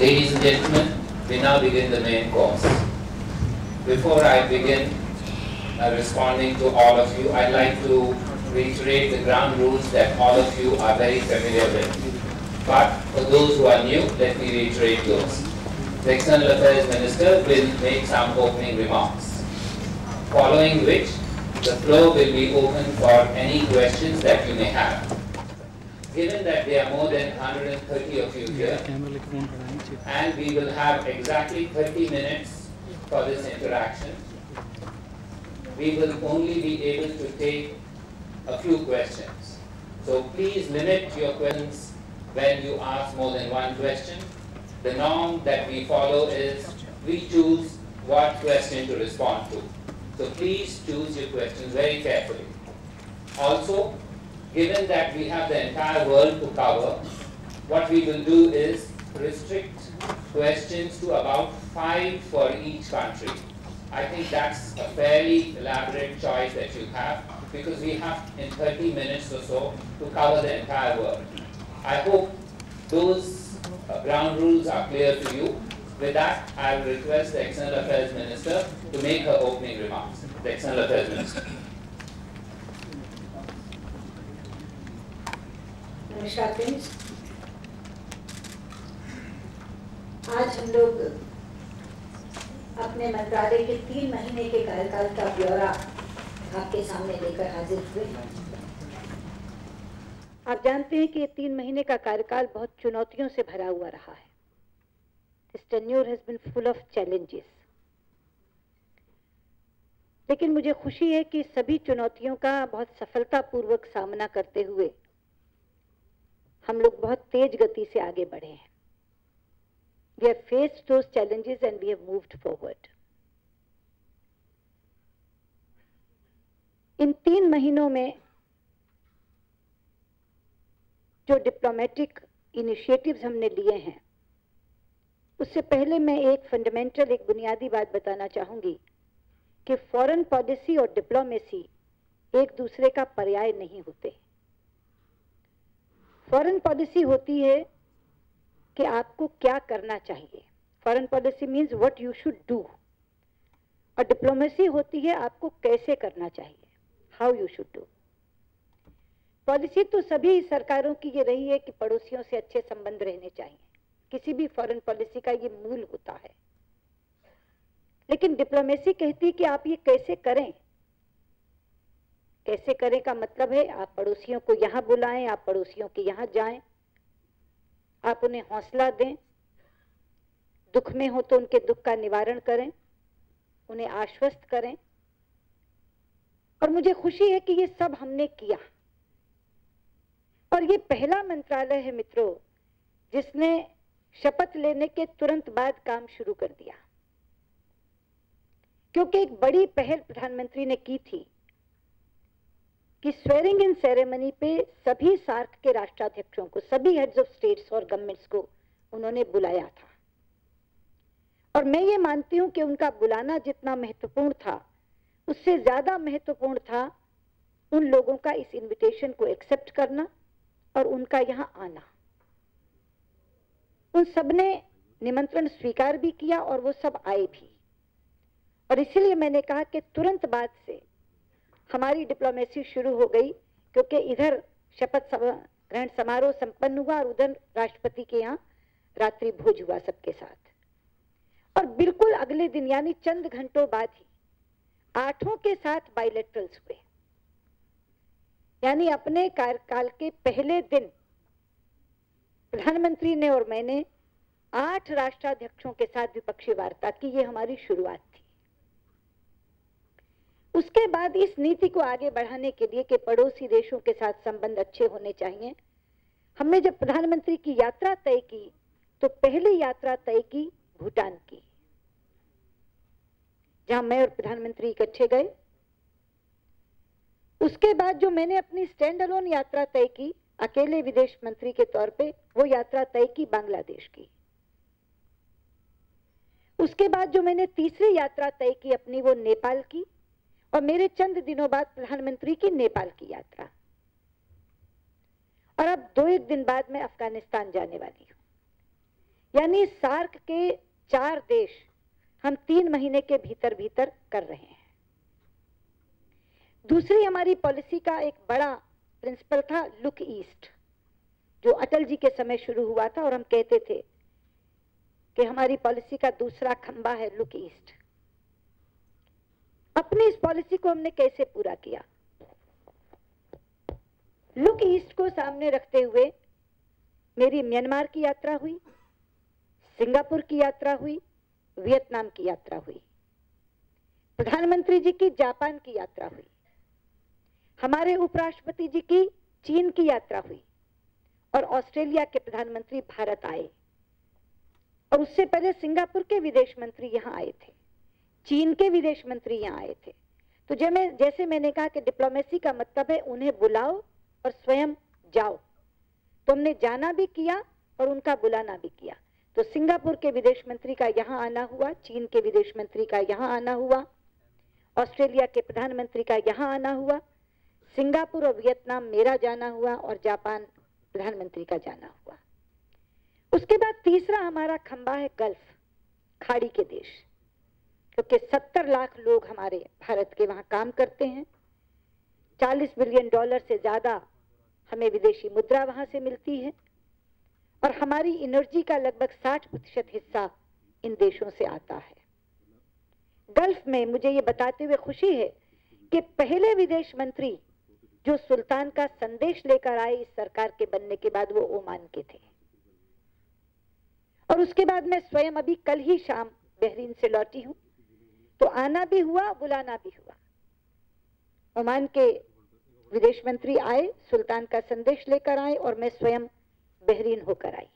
Ladies and gentlemen, we now begin the main course. Before I begin responding to all of you, I'd like to reiterate the ground rules that all of you are very familiar with. But for those who are new, let me reiterate those. The External Affairs Minister will make some opening remarks, following which the floor will be open for any questions that you may have. Given that there are more than 130 of you here, and we will have exactly 30 minutes for this interaction, we will only be able to take a few questions. So please limit your questions when you ask more than one question. The norm that we follow is we choose what question to respond to. So please choose your questions very carefully. Also, given that we have the entire world to cover, what we will do is restrict questions to about 5 for each country. I think that's a fairly elaborate choice that you have, because we have in 30 minutes or so to cover the entire world. I hope those ground rules are clear to you. With that, I will request the External Affairs Minister to make her opening remarks. The External Affairs Minister. नमस्कार friends, आज हम लोग अपने मंत्रालय के 3 महीने के कार्यकाल का ब्यौरा आपके सामने लेकर हाजिर हुए। आप जानते हैं कि ये 3 महीने का कार्यकाल बहुत चुनौतियों से भरा हुआ रहा है। This tenure has been full of challenges. लेकिन मुझे खुशी है कि सभी चुनौतियों का बहुत सफलतापूर्वक सामना करते हुए हम लोग बहुत तेज गति से आगे बढ़े हैं। We have faced those challenges and we have moved forward. इन 3 महीनों में जो डिप्लोमेटिक इनिशिएटिव्स हमने लिए हैं, उससे पहले मैं एक फंडामेंटल, एक बुनियादी बात बताना चाहूंगी कि फॉरेन पॉलिसी और डिप्लोमेसी एक दूसरे का पर्याय नहीं होते। फॉरेन पॉलिसी होती है कि आपको क्या करना चाहिए। Foreign policy means what you should do, और डिप्लोमेसी होती है आपको कैसे करना चाहिए, how you should do. Policy तो सभी सरकारों की ये रही है कि पड़ोसियों से अच्छे संबंध रहने चाहिए, किसी भी फॉरेन पॉलिसी का ये मूल होता है। लेकिन डिप्लोमेसी कहती है कि आप ये कैसे करें। कैसे करें का मतलब है आप पड़ोसियों को यहाँ बुलाएं, आप पड़ोसियों के यहाँ जाएं, आप उन्हें हौसला दें, दुख में हो तो उनके दुख का निवारण करें, उन्हें आश्वस्त करें। और मुझे खुशी है कि ये सब हमने किया। और ये पहला मंत्रालय है मित्रों जिसने शपथ लेने के तुरंत बाद काम शुरू कर दिया, क्योंकि एक बड़ी पहल प्रधानमंत्री ने की थी कि स्वेरिंग इन सेरेमनी पे सभी सार्क के राष्ट्राध्यक्षों को, सभी हेड्स ऑफ स्टेट्स और गवर्नमेंट्स को उन्होंने बुलाया था। और मैं ये मानती हूं कि उनका बुलाना जितना महत्वपूर्ण था, उससे ज्यादा महत्वपूर्ण था उन लोगों का इस इनविटेशन को एक्सेप्ट करना और उनका यहां आना। उन सब ने निमंत्रण स्वीकार भी किया और वो सब आए भी। और इसीलिए मैंने कहा कि तुरंत बाद से हमारी डिप्लोमेसी शुरू हो गई, क्योंकि इधर शपथ ग्रहण समारोह संपन्न हुआ और उधर राष्ट्रपति के यहाँ रात्रि भोज हुआ सबके साथ। और बिल्कुल अगले दिन यानी चंद घंटों बाद ही 8 के साथ बायलैटरल्स हुए। यानी अपने कार्यकाल के पहले दिन प्रधानमंत्री ने और मैंने 8 राष्ट्राध्यक्षों के साथ द्विपक्षीय वार्ता की। ये हमारी शुरुआत थी। उसके बाद इस नीति को आगे बढ़ाने के लिए कि पड़ोसी देशों के साथ संबंध अच्छे होने चाहिए, हमने जब प्रधानमंत्री की यात्रा तय की तो पहली यात्रा तय की भूटान की, जहां मैं और प्रधानमंत्री इकट्ठे गए। उसके बाद जो मैंने अपनी स्टैंड अलोन यात्रा तय की अकेले विदेश मंत्री के तौर पे, वो यात्रा तय की बांग्लादेश की। उसके बाद जो मैंने तीसरी यात्रा तय की अपनी, वो नेपाल की। और मेरे चंद दिनों बाद प्रधानमंत्री की नेपाल की यात्रा। और अब 2 दिन बाद मैं अफगानिस्तान जाने वाली हूं। यानी सार्क के 4 देश हम 3 महीने के भीतर भीतर कर रहे हैं। दूसरी हमारी पॉलिसी का एक बड़ा प्रिंसिपल था लुक ईस्ट, जो अटल जी के समय शुरू हुआ था, और हम कहते थे कि हमारी पॉलिसी का दूसरा खंबा है लुक ईस्ट। अपनी इस पॉलिसी को हमने कैसे पूरा किया? लुक ईस्ट को सामने रखते हुए मेरी म्यांमार की यात्रा हुई, सिंगापुर की यात्रा हुई, वियतनाम की यात्रा हुई, प्रधानमंत्री जी की जापान की यात्रा हुई, हमारे उपराष्ट्रपति जी की चीन की यात्रा हुई, और ऑस्ट्रेलिया के प्रधानमंत्री भारत आए, और उससे पहले सिंगापुर के विदेश मंत्री यहां आए थे, चीन के विदेश मंत्री यहां आए थे। तो जैसे मैंने कहा कि डिप्लोमेसी का मतलब है उन्हें बुलाओ और स्वयं जाओ, तो हमने जाना भी किया और उनका बुलाना भी किया। तो सिंगापुर के विदेश मंत्री का यहां आना हुआ, चीन के विदेश मंत्री का यहां आना हुआ, ऑस्ट्रेलिया के प्रधानमंत्री का यहां आना हुआ, सिंगापुर और वियतनाम मेरा जाना हुआ, और जापान प्रधानमंत्री का जाना हुआ। उसके बाद तीसरा हमारा खंबा है गल्फ, खाड़ी के देश, क्योंकि 70 लाख लोग हमारे भारत के वहां काम करते हैं। $40 बिलियन से ज्यादा हमें विदेशी मुद्रा वहां से मिलती है, और हमारी एनर्जी का लगभग 60% हिस्सा इन देशों से आता है। गल्फ में मुझे ये बताते हुए खुशी है कि पहले विदेश मंत्री जो सुल्तान का संदेश लेकर आए इस सरकार के बनने के बाद, वो ओमान के थे। और उसके बाद मैं स्वयं अभी कल ही शाम बहरीन से लौटी हूं, तो आना भी हुआ, बुलाना भी हुआ। ओमान के विदेश मंत्री आए, सुल्तान का संदेश लेकर आए, और मैं स्वयं बहरीन होकर आई।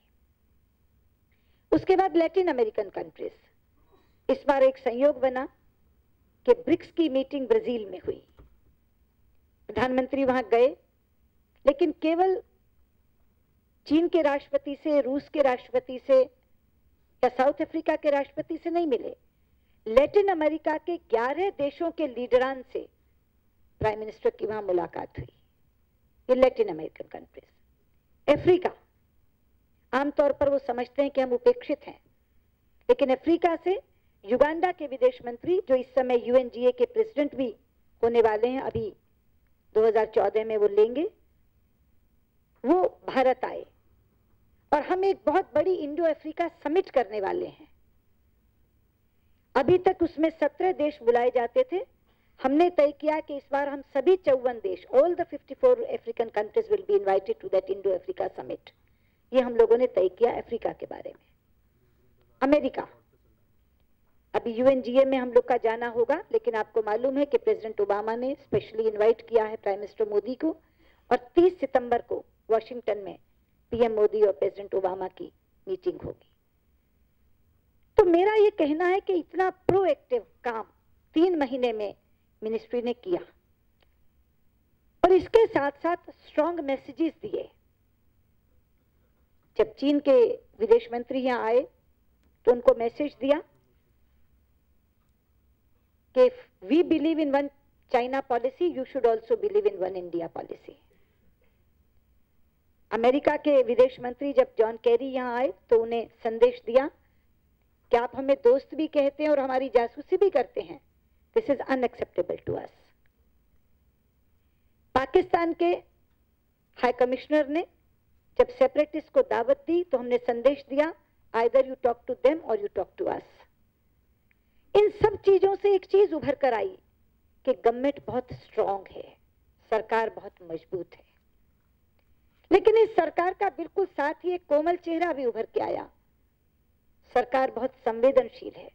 उसके बाद लैटिन अमेरिकन कंट्रीज, इस बार एक संयोग बना कि ब्रिक्स की मीटिंग ब्राजील में हुई। प्रधानमंत्री वहां गए, लेकिन केवल चीन के राष्ट्रपति से, रूस के राष्ट्रपति से या साउथ अफ्रीका के राष्ट्रपति से नहीं मिले। लैटिन अमेरिका के 11 देशों के लीडरान से प्राइम मिनिस्टर की वहां मुलाकात हुई। ये लैटिन अमेरिकन कंट्रीज। अफ्रीका, आमतौर पर वो समझते हैं कि हम उपेक्षित हैं, लेकिन अफ्रीका से युगांडा के विदेश मंत्री, जो इस समय यूएनजीए के प्रेसिडेंट भी होने वाले हैं, अभी 2014 में वो लेंगे, वो भारत आए, और हम एक बहुत बड़ी इंडो अफ्रीका समिट करने वाले हैं। अभी तक उसमें 17 देश बुलाए जाते थे। हमने तय किया कि इस बार हम सभी 54 देश, all the 54 African countries will be invited to that Indo Africa summit. ये हम लोगों ने तय किया अफ्रीका के बारे में। अमेरिका, अभी यूएनजीए में हम लोग का जाना होगा, लेकिन आपको मालूम है कि प्रेसिडेंट ओबामा ने स्पेशली इनवाइट किया है प्राइम मिनिस्टर मोदी को, और 30 सितंबर को वॉशिंगटन में पीएम मोदी और प्रेसिडेंट ओबामा की मीटिंग होगी। तो मेरा ये कहना है कि इतना प्रोएक्टिव काम 3 महीने में मिनिस्ट्री ने किया, और इसके साथ साथ स्ट्रॉन्ग मैसेजेस दिए। जब चीन के विदेश मंत्री यहां आए तो उनको मैसेज दिया कि we believe in one China policy, you should also believe in one India policy. America के विदेश मंत्री जब जॉन कैरी यहां आए तो उन्हें संदेश दिया कि आप हमें दोस्त भी कहते हैं और हमारी जासूसी भी करते हैं, this is unacceptable to us. Pakistan के हाई कमिश्नर ने जब सेपरेटिस्ट को दावत दी तो हमने संदेश दिया, either you talk to them or you talk to us. इन सब चीजों से एक चीज उभर कर आई कि गवर्नमेंट बहुत स्ट्रांग है, सरकार बहुत मजबूत है। लेकिन इस सरकार का बिल्कुल साथ ही एक कोमल चेहरा भी उभर के आया। सरकार बहुत संवेदनशील है।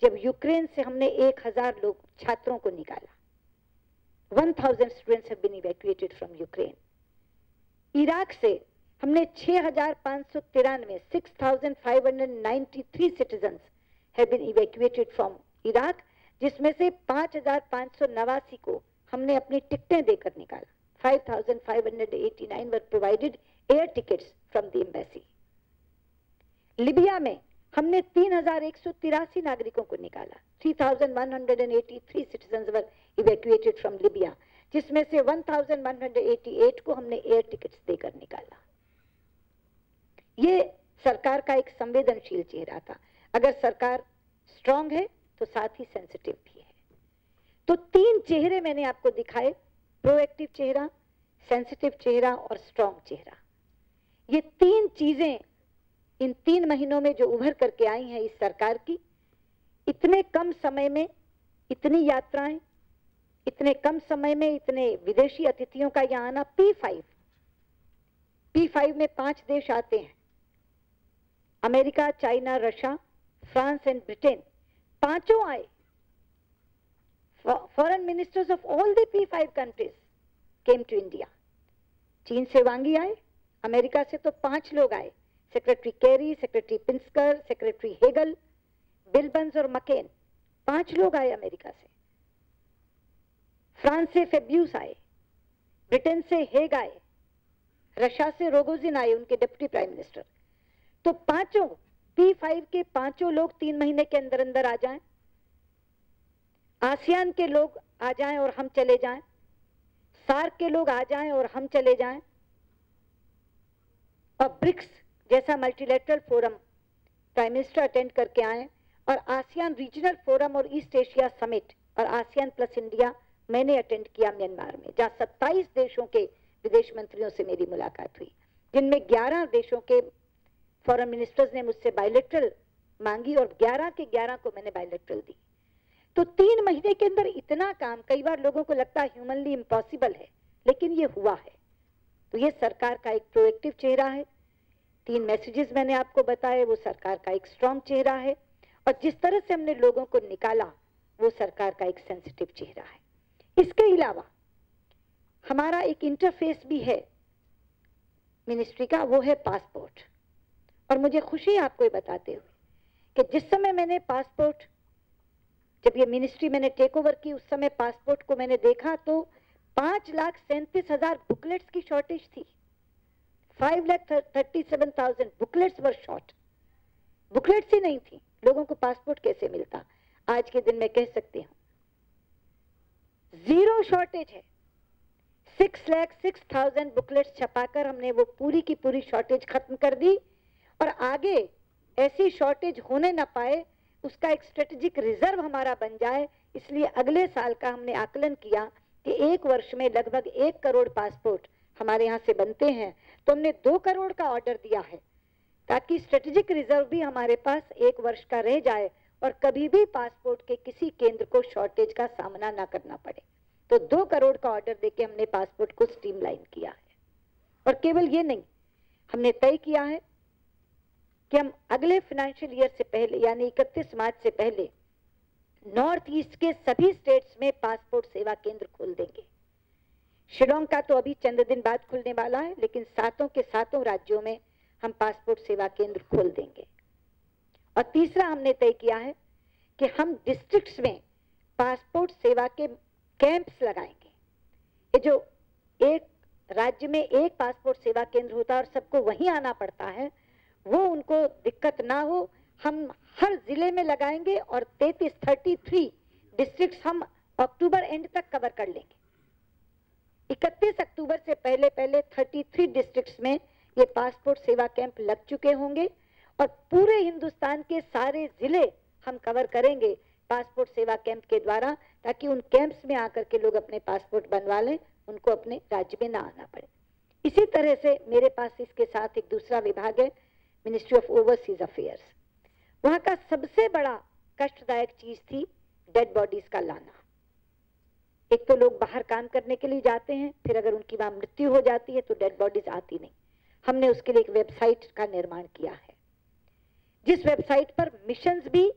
जब यूक्रेन से हमने 1000 लोग छात्रों को निकाला, 1000 students have been evacuated from Ukraine. Iraq से हमने 6593 6593 citizens have been evacuated from Iraq, जिसमें से 5589 को हमने अपनी टिकटें देकर निकाला। 5589 were provided air tickets from the embassy. Libya में हमने 3183 नागरिकों को निकाला। 3183 citizens were evacuated from Libya, जिसमें से 1188 को हमने एयर टिकट्स देकर निकाला। ये सरकार का एक संवेदनशील चेहरा था। अगर सरकार स्ट्रांग है तो साथ ही सेंसिटिव भी है। तो 3 चेहरे मैंने आपको दिखाए, प्रोएक्टिव चेहरा, सेंसिटिव चेहरा और स्ट्रांग चेहरा। ये 3 चीजें इन 3 महीनों में जो उभर करके आई हैं इस सरकार की, इतने कम समय में इतनी यात्राएं, इतने कम समय में इतने विदेशी अतिथियों का यहाँ आना। P5 में 5 देश आते हैं, America, China, Russia, France and Britain, पांचों आए। Foreign ministers of all the P5 countries came to India. चीन से वांगी आए, अमेरिका से तो 5 लोग आए, सेक्रेटरी केरी, सेक्रेटरी पिंस्कर, सेक्रेटरी हेगल, बिलबंस और मकेन, 5 लोग आए अमेरिका से। फ्रांस से फेब्यूस आए, ब्रिटेन से हेग आए, रशिया से रोगोजिन आए, उनके डिप्टी प्राइम मिनिस्टर। तो पांचों P5 के 5 लोग 3 महीने के अंदर अंदर आ जाएं, आसियान के लोग आ जाएं और हम चले जाएं, सार्क के लोग आ जाएं और हम चले जाएं, और ब्रिक्स जैसा multilateral forum prime minister attend करके आए, और आसियान रीजनल फोरम और ईस्ट एशिया समिट और आसियान प्लस इंडिया मैंने अटेंड किया म्यांमार में, जहां 27 देशों के विदेश मंत्रियों से मेरी मुलाकात हुई, जिनमें 11 देशों के फॉरेन मिनिस्टर्स ने मुझसे बायलैटरल मांगी और 11 के 11 को मैंने बायलैटरल दी। तो 3 महीने के अंदर इतना काम, कई बार लोगों को लगता है ह्यूमनली इम्पॉसिबल है, लेकिन ये हुआ है। तो ये सरकार का एक प्रोएक्टिव चेहरा है। 3 मैसेजेस मैंने आपको बताए, वो सरकार का एक स्ट्रांग चेहरा है, और जिस तरह से हमने लोगों को निकाला वो सरकार का एक सेंसिटिव चेहरा है। इसके अलावा हमारा एक इंटरफेस भी है मिनिस्ट्री का, वो है पासपोर्ट। और मुझे खुशी है आपको ये बताते हुए कि जिस समय मैंने पासपोर्ट, जब ये मिनिस्ट्री मैंने टेक ओवर की, उस समय पासपोर्ट को मैंने देखा तो 5,37,000 बुकलेट्स की शॉर्टेज थी। 5,37,000 बुकलेट्स वर शॉर्ट। बुकलेट्स ही नहीं थी, लोगों को पासपोर्ट कैसे मिलता? आज के दिन मैं कह सकती हूँ 0 शॉर्टेज है। 6,06,000 बुकलेट्स छपाकर हमने वो पूरी की पूरी शॉर्टेज खत्म कर दी, और आगे ऐसी शॉर्टेज होने ना पाए, उसका एक स्ट्रेटेजिक रिजर्व हमारा बन जाए। इसलिए अगले साल का हमने आकलन किया कि 1 वर्ष में लगभग 1 करोड़ पासपोर्ट हमारे यहाँ से बनते हैं, तो हमने 2 करोड़ का ऑर्डर दिया है, ताकि स्ट्रेटेजिक रिजर्व भी हमारे पास 1 वर्ष का रह जाए और कभी भी पासपोर्ट के किसी केंद्र को शॉर्टेज का सामना ना करना पड़े। तो 2 करोड़ का ऑर्डर देके हमने पासपोर्ट को स्ट्रीमलाइन किया है। और केवल ये नहीं, हमने तय किया है कि हम अगले फाइनेंशियल ईयर से पहले, यानी 31 मार्च से पहले, नॉर्थ ईस्ट के सभी स्टेट्स में पासपोर्ट सेवा केंद्र खोल देंगे। शिलोंग का तो अभी चंद दिन बाद खुलने वाला है, लेकिन 7 के 7 राज्यों में हम पासपोर्ट सेवा केंद्र खोल देंगे। और तीसरा हमने तय किया है कि हम डिस्ट्रिक्ट्स में पासपोर्ट सेवा के कैंप्स लगाएंगे। ये जो एक राज्य में एक पासपोर्ट सेवा केंद्र होता है और सबको वहीं आना पड़ता है, वो उनको दिक्कत ना हो, हम हर जिले में लगाएंगे, और 33 डिस्ट्रिक्ट्स हम अक्टूबर एंड तक कवर कर लेंगे। 31 अक्टूबर से पहले 33 डिस्ट्रिक्ट्स में ये पासपोर्ट सेवा कैंप लग चुके होंगे, और पूरे हिंदुस्तान के सारे जिले हम कवर करेंगे पासपोर्ट सेवा कैंप के द्वारा, ताकि उन कैंप्स में आकर के लोग अपने पासपोर्ट बनवा लें, उनको अपने राज्य में ना आना पड़े। इसी तरह से मेरे पास इसके साथ एक दूसरा विभाग है, मिनिस्ट्री ऑफ ओवरसीज अफेयर्स। वहां का सबसे बड़ा कष्टदायक चीज थी डेड बॉडीज का लाना। एक तो लोग बाहर काम करने के लिए जाते हैं, फिर अगर उनकी वहां मृत्यु हो जाती है तो डेड बॉडीज आती नहीं। हमने उसके लिए एक वेबसाइट का निर्माण किया है, जिस वेबसाइट पर मिशंस भी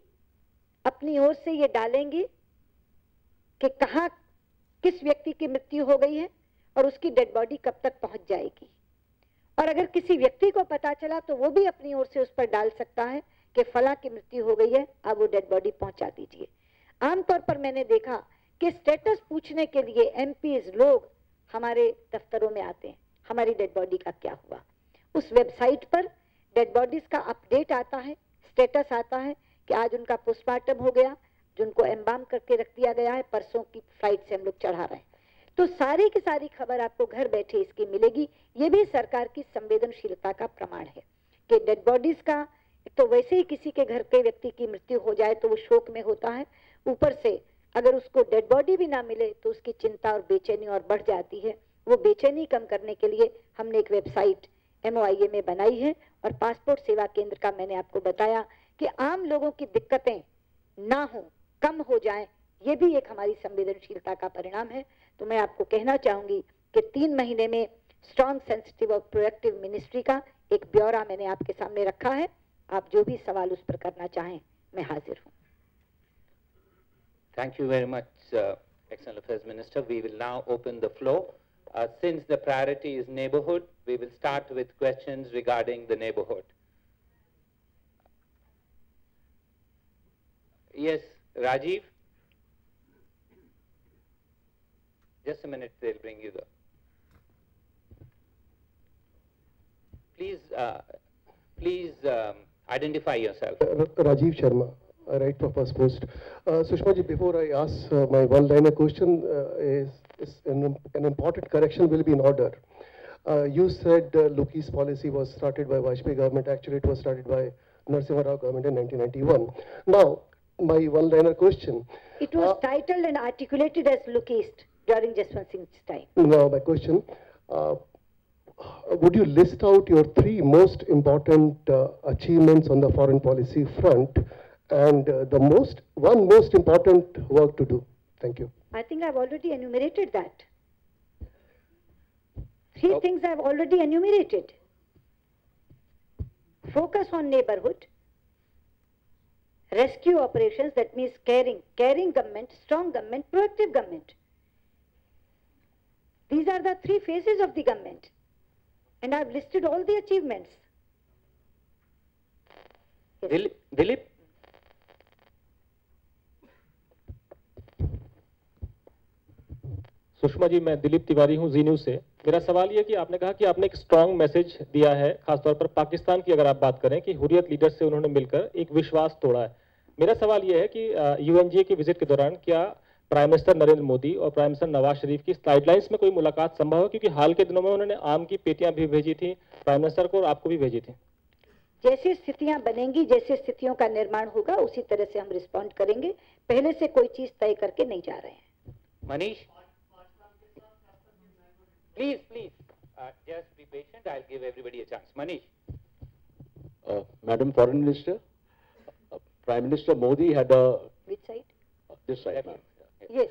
अपनी ओर से ये डालेंगे कि कहां किस व्यक्ति की मृत्यु हो गई है और उसकी डेड बॉडी कब तक पहुंच जाएगी। और अगर किसी व्यक्ति को पता चला तो वो भी अपनी ओर से उस पर डाल सकता है कि फला की मृत्यु हो गई है, अब वो डेड बॉडी पहुंचा दीजिए। आमतौर पर मैंने देखा कि स्टेटस पूछने के लिए एमपीज लोग हमारे दफ्तरों में आते हैं, हमारी डेड बॉडी का क्या हुआ। उस वेबसाइट पर डेड बॉडीज का अपडेट आता है, स्टेटस आता है कि आज उनका पोस्टमार्टम हो गया, जिनको एम्बाम करके रख दिया गया है, परसों की फ्लाइट से हम लोग चढ़ा रहे हैं। तो सारी की सारी खबर आपको घर बैठे इसकी मिलेगी। ये भी सरकार की संवेदनशीलता का प्रमाण है कि डेड बॉडीज का, एक तो वैसे ही किसी के घर के व्यक्ति की मृत्यु हो जाए तो वो शोक में होता है, ऊपर से अगर उसको डेड बॉडी भी ना मिले तो उसकी चिंता और बेचैनी और बढ़ जाती है। वो बेचैनी कम करने के लिए हमने एक वेबसाइट MOIA में बनाई है, और पासपोर्ट सेवा केंद्र का मैंने आपको बताया कि आम लोगों की दिक्कतें ना हो, कम हो जाएं, ये भी एक हमारी संवेदनशीलता का परिणाम है। तो मैं आपको कहना चाहूंगी कि 3 महीने में स्ट्रॉन्ग, सेंसिटिव और प्रोएक्टिव मिनिस्ट्री का एक ब्यौरा मैंने आपके सामने रखा है। आप जो भी सवाल उस पर करना चाहें, मैं हाजिर हूँ। Thank you very much, External Affairs Minister. We will now open the floor. Since the priority is neighborhood, we will start with questions regarding the neighborhood. Yes, Rajiv? Just a minute, they'll bring you the... Please identify yourself. Rajiv Sharma, Right Purpose Post. Sushma ji, before I ask my one-liner question, an important correction will be in order. You said Loki's policy was started by Vajpayee government. Actually, it was started by Narasimha Rao government in 1991. Now, my one-liner question. It was titled and articulated as Lookist during Jaswant Singh's time. Now, my question. Would you list out your 3 most important achievements on the foreign policy front and the most important work to do? Thank you. I think I've already enumerated that. 3 things I've already enumerated. Focus on neighborhood, rescue operations, that means caring government, strong government, proactive government. These are the 3 phases of the government. And I've listed all the achievements. Yes. Dilip? Sushma ji, मैं दिलीप तिवारी हूं जी news से। मेरा सवाल ये कि आपने कहा कि आपने एक स्ट्रांग मैसेज दिया है, खासतौर पर पाकिस्तान की अगर आप बात करें कि हुर्रियत लीडर से उन्होंने मिलकर एक विश्वास तोड़ा है। मेरा सवाल ये है कि UNGA की विजिट के दौरान क्या प्राइम मिनिस्टर नरेंद्र मोदी और प्राइम मिनिस्टर नवाज शरीफ की साइडलाइंस में कोई मुलाकात संभव है? क्योंकि हाल के दिनों में उन्होंने आम की पेटियां भी भेजी थी प्राइम मिनिस्टर को और आपको भी भेजी थी। जैसे स्थितियां बनेंगी, जैसे स्थितियों का निर्माण होगा, उसी तरह से हम रिस्पॉन्ड करेंगे। पहले से कोई चीज तय करके नहीं जा रहे हैं। Manish? Please, just be patient. I'll give everybody a chance. Manish? Madam Foreign Minister, Prime Minister Modi had a... Which side? This side, ma'am. Yes.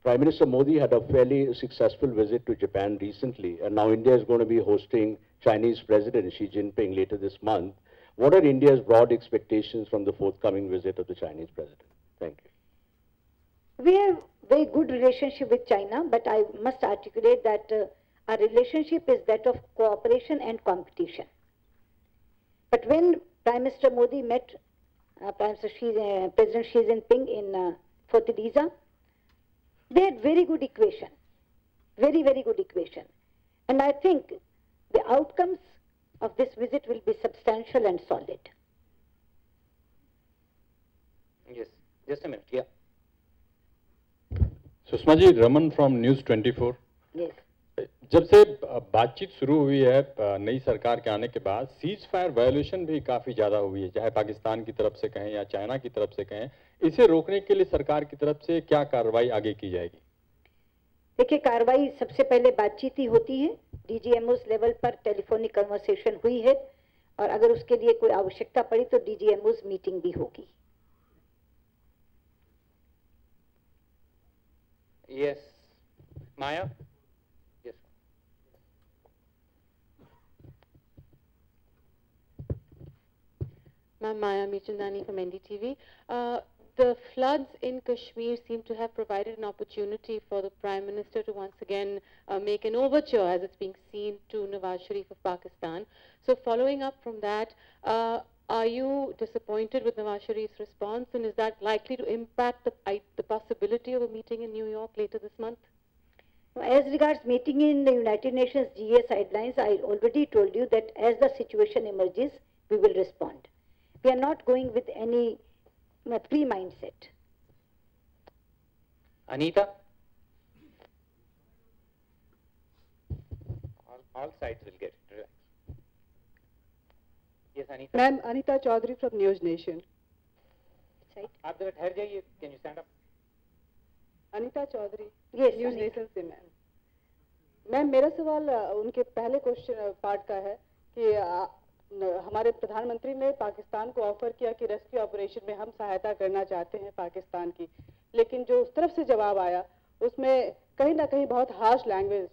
Prime Minister Modi had a fairly successful visit to Japan recently, and now India is going to be hosting Chinese President Xi Jinping later this month. What are India's broad expectations from the forthcoming visit of the Chinese President? Thank you. We have very good relationship with China, but I must articulate that our relationship is that of cooperation and competition. But when Prime Minister Modi met President Xi Jinping in Fortaleza, they had very good equation, very, very good equation. And I think the outcomes of this visit will be substantial and solid. Yes, just a minute, yeah. Sushma ji, Raman from news 24। Yes. जब से बातचीत शुरू हुई है नई सरकार के आने के बाद, सीज फायर वायोलेशन भी काफी ज्यादा हुई है, चाहे पाकिस्तान की तरफ से कहें या चाइना की तरफ से कहें। इसे रोकने के लिए सरकार की तरफ से क्या कार्रवाई आगे की जाएगी? देखिए, कार्रवाई सबसे पहले बातचीत ही होती है। DGMOs लेवल पर टेलीफोनिक कन्वर्सेशन हुई है, और अगर उसके लिए कोई आवश्यकता पड़ी तो DGMOs मीटिंग भी होगी। Yes. Maya? Yes. Ma'am, Maya Mirchandani from NDTV. The floods in Kashmir seem to have provided an opportunity for the Prime Minister to once again make an overture, as it's being seen, to Nawaz Sharif of Pakistan. So following up from that, are you disappointed with Nawaz Sharif's response, and is that likely to impact the possibility of a meeting in New York later this month? As regards meeting in the United Nations GA sidelines, I already told you that as the situation emerges, we will respond. We are not going with any pre-mindset. Anita? All sides will get it, relax. Yes, Anita. Ma'am, Anita Chaudhary from News Nation. Right. आप जरा ठहर जाइए. Can you stand up? Anita Chaudhary, Yes, news Anita. Nation से ma'am मेरा सवाल उनके पहले question part का है कि हमारे प्रधानमंत्री ने पाकिस्तान को ऑफर किया कि रेस्क्यू ऑपरेशन में हम सहायता करना चाहते हैं पाकिस्तान की, लेकिन जो उस तरफ से जवाब आया उसमें कहीं ना कहीं बहुत हार्श लैंग्वेज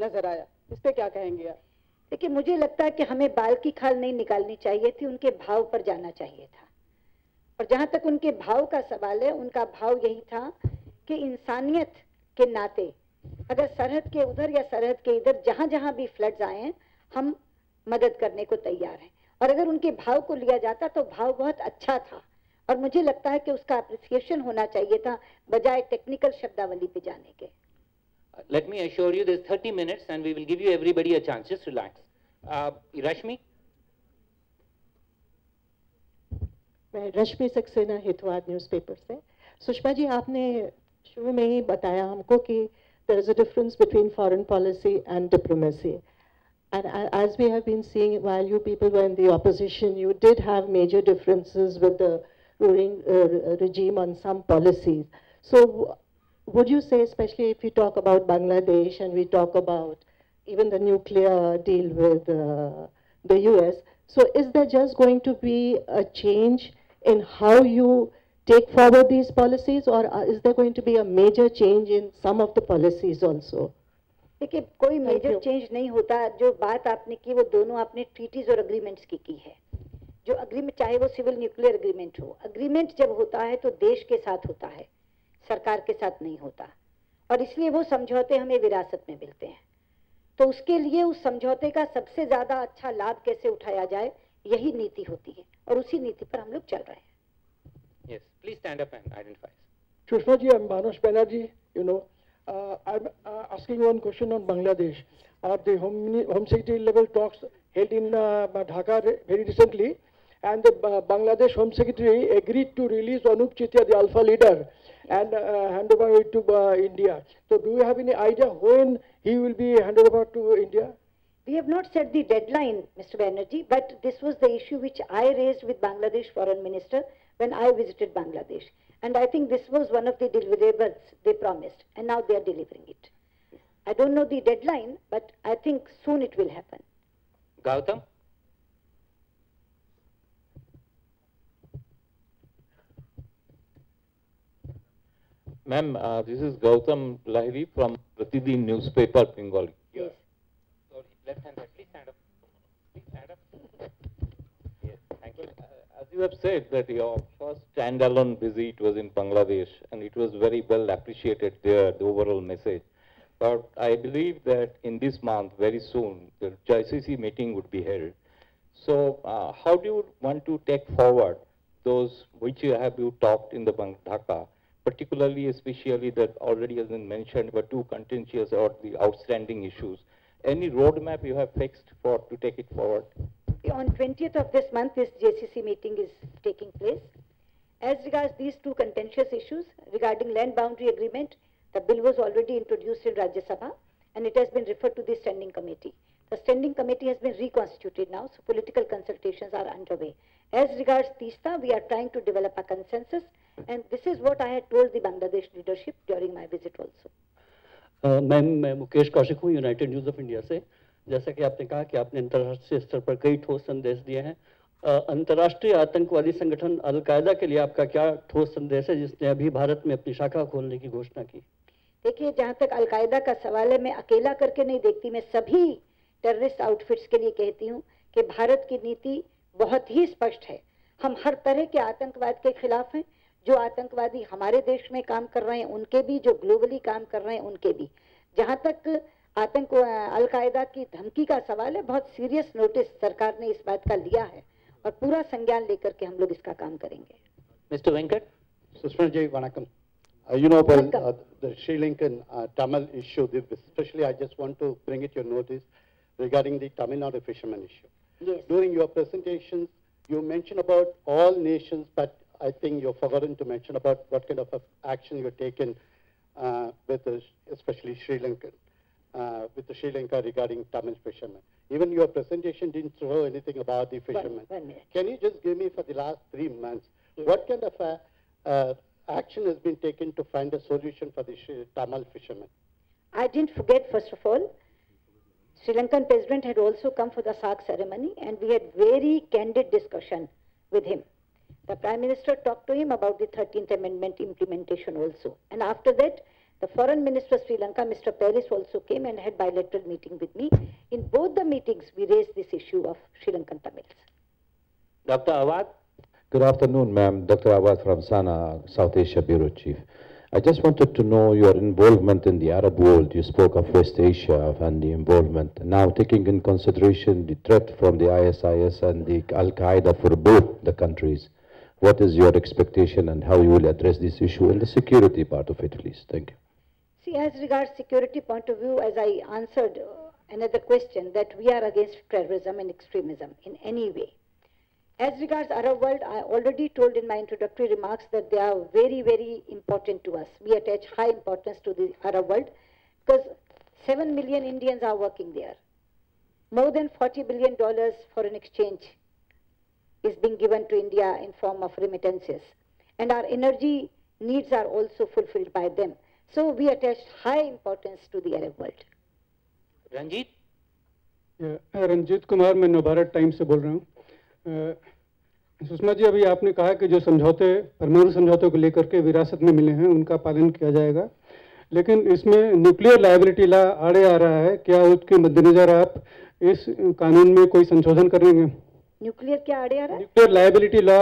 नजर आया. इस पे क्या कहेंगे आप? देखिए, मुझे लगता है कि हमें बाल की खाल नहीं निकालनी चाहिए थी, उनके भाव पर जाना चाहिए था. और जहां तक उनके भाव का सवाल है, उनका भाव यही था कि इंसानियत के नाते अगर सरहद के उधर या सरहद के इधर जहां जहां भी फ्लड्स आए हैं, हम मदद करने को तैयार हैं. और अगर उनके भाव को लिया जाता तो भाव बहुत अच्छा था, और मुझे लगता है कि उसका अप्रिसिएशन होना चाहिए था बजाय टेक्निकल शब्दावली पे जाने के. Let me assure you, there's 30 minutes and we will give you everybody a chance. Just relax. Rashmi? मैं रश्मि सक्सेना हितवाद न्यूज़पेपर से. सुषमा जी, आपने शुरू में ही बताया हमको कि there is a difference between foreign policy and diplomacy. And as we have been seeing, while you people were in the opposition, you did have major differences with the ruling regime on some policies. So would you say, especially if we talk about Bangladesh and we talk about even the nuclear deal with the US, so is there just going to be a change in how you take forward these policies, or is there going to be a major change in some of the policies also? देखिए, कोई major change नहीं होता. जो बात आपने की वो दोनों आपने ट्रीटीज और अग्रीमेंट्स की है. जो अग्रीमेंट, चाहे वो सिविल न्यूक्लियर अग्रीमेंट हो, अग्रीमेंट जब होता है तो देश के साथ होता है, सरकार के साथ नहीं होता. और इसलिए वो समझौते हमें विरासत में मिलते हैं. तो उसके लिए उस समझौते का सबसे ज्यादा अच्छा लाभ कैसे उठाया जाए, यही नीति होती है, और उसी नीति पर हम लोग चल रहे हैं. Yes, please stand up and identify. Sushma ji, I'm Manos Banerjee. I'm asking one question on Bangladesh. The Home Secretary level talks held in Dhaka very recently, and the Bangladesh Home Secretary agreed to release Anup Chitia, the Alpha leader, and hand over it to India. So do you have any idea when he will be handed over to India? We have not set the deadline, Mr. Banerjee, but this was the issue which I raised with Bangladesh Foreign Minister when I visited Bangladesh. And I think this was one of the deliverables they promised, and now they are delivering it. I don't know the deadline, but I think soon it will happen. Gautam? Ma'am, this is Gautam Lahiri from Pratidin newspaper, Bengali. Yes. Sorry, left hand side. Please stand up. Please stand up. Yes, thank you. As you have said that your first standalone visit was in Bangladesh, and it was very well appreciated there, the overall message. But I believe that in this month, very soon, the JCC meeting would be held. So how do you want to take forward those which you talked in the Dhaka, particularly, especially that already has been mentioned, but two contentious or the outstanding issues? Any roadmap you have fixed to take it forward? On 20th of this month, this JCC meeting is taking place. As regards these two contentious issues regarding land boundary agreement, the bill was already introduced in Rajya Sabha, and it has been referred to the standing committee. The standing committee has been reconstituted now, so political consultations are underway. As regards Teesta, we are trying to develop a consensus, and this is what I had told the Bangladesh leadership during my visit also. मैं मुकेश कौशिक हूँ, United news of India से. जैसा कि आपने कहा कि आपने अंतर्राष्ट्रीय स्तर पर कई ठोस संदेश दिए हैं. अंतर्राष्ट्रीय आतंकवादी संगठन अल-कायदा के लिए आपका क्या ठोस संदेश है, जिसने अभी भारत में अपनी शाखा खोलने की घोषणा की? देखिए, जहाँ तक अल-कायदा का सवाल है, मैं अकेला करके नहीं देखती, मैं सभी टेररिस्ट आउटफिट्स के लिए कहती हूँ कि भारत की नीति बहुत ही स्पष्ट है. हम हर तरह के आतंकवाद के खिलाफ हैं. जो आतंकवादी हमारे देश में काम कर रहे हैं उनके भी, जो ग्लोबली काम कर रहे हैं उनके भी. जहाँ तक अल-कायदा की धमकी का सवाल है, बहुत सीरियस नोटिस सरकार ने इस बात का लिया है, और पूरा संज्ञान लेकर के हम लोग इसका काम करेंगे. Mr. Venkat? Sushma ji, vanakkam. The Sri Lankan Tamil issue, especially I just want to bring it your notice regarding the Tamil Nadu fishermen issue. Yes. During your presentations, you mentioned about all nations, but I think you've forgotten to mention about what kind of action you've taken with especially Sri Lankan. with Sri Lanka regarding Tamil fishermen. Even your presentation didn't throw anything about the fishermen. One minute. Can you just give me for the last 3 months, what kind of action has been taken to find a solution for the Tamil fishermen? I didn't forget, first of all, Sri Lankan president had also come for the SAARC ceremony, and we had very candid discussion with him. The Prime Minister talked to him about the 13th Amendment implementation also. And after that, the Foreign Minister of Sri Lanka, Mr. Paris, also came and had bilateral meeting with me. In both the meetings, we raised this issue of Sri Lankan Tamils. Dr. Awad? Good afternoon, ma'am. Dr. Awad from SANA, South Asia Bureau Chief. I just wanted to know your involvement in the Arab world. You spoke of West Asia and the involvement. Now, taking in consideration the threat from the ISIS and the Al-Qaeda for both the countries, what is your expectation and how you will address this issue in the security part of it, please? Thank you. See, as regards security point of view, as I answered another question, that we are against terrorism and extremism in any way. As regards Arab world, I already told in my introductory remarks that they are very, very important to us. We attach high importance to the Arab world because 7 million Indians are working there. More than $40 billion foreign exchange is being given to India in form of remittances. And our energy needs are also fulfilled by them. So we attach high importance to the Arab world. Ranjit? Ranjit Kumar, मैं Navbharat times से बोल रहा हूँ। सुषमा जी, अभी आपने कहा कि जो समझौते परमाणु समझौते को लेकर के विरासत में मिले हैं उनका पालन किया जाएगा, लेकिन इसमें न्यूक्लियर लायबिलिटी लॉ आड़े आ रहा है। क्या उसके मद्देनजर आप इस कानून में कोई संशोधन करेंगे? न्यूक्लियर क्या आड़े आ रहा है? न्यूक्लियर लायबिलिटी लॉ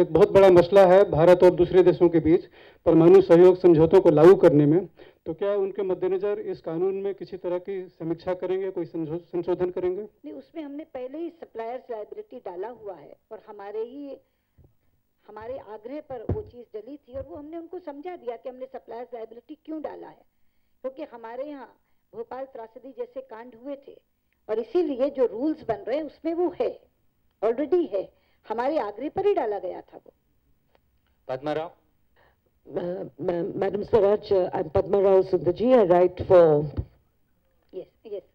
एक बहुत बड़ा मसला है भारत और दूसरे देशों के बीच परमाणु सहयोग समझौतों को लागू करने में। तो क्या उनके मद्देनजर इस कानून में किसी तरह की समीक्षा करेंगे, कोई संशोधन करेंगे? नहीं, उसमें हमने पहले ही सप्लायर्स लायबिलिटी डाला हुआ है और हमारे आग्रह पर वो चीज़ डली थी और वो हमने उनको समझा दिया कि हमने सप्लायर्स लायबिलिटी क्यों डाला है, क्योंकि हमारे यहाँ भोपाल त्रासदी जैसे कांड हुए थे और इसीलिए जो रूल्स बन रहे हैं उसमें वो है, ऑलरेडी है, हमारे आग्रह पर ही डाला गया था वो। Padma Rao? Madam Swaraj, I'm Padma Rao Sundarji. I write for... Yes,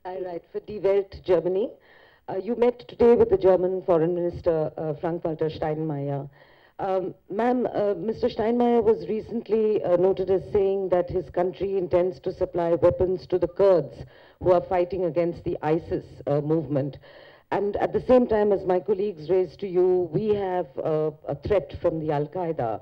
I write for Die Welt, Germany. You met today with the German Foreign Minister, Frank-Walter Steinmeier. Ma'am, Mr. Steinmeier was recently noted as saying that his country intends to supply weapons to the Kurds who are fighting against the ISIS movement. And at the same time, as my colleagues raised to you, we have a threat from the Al-Qaeda.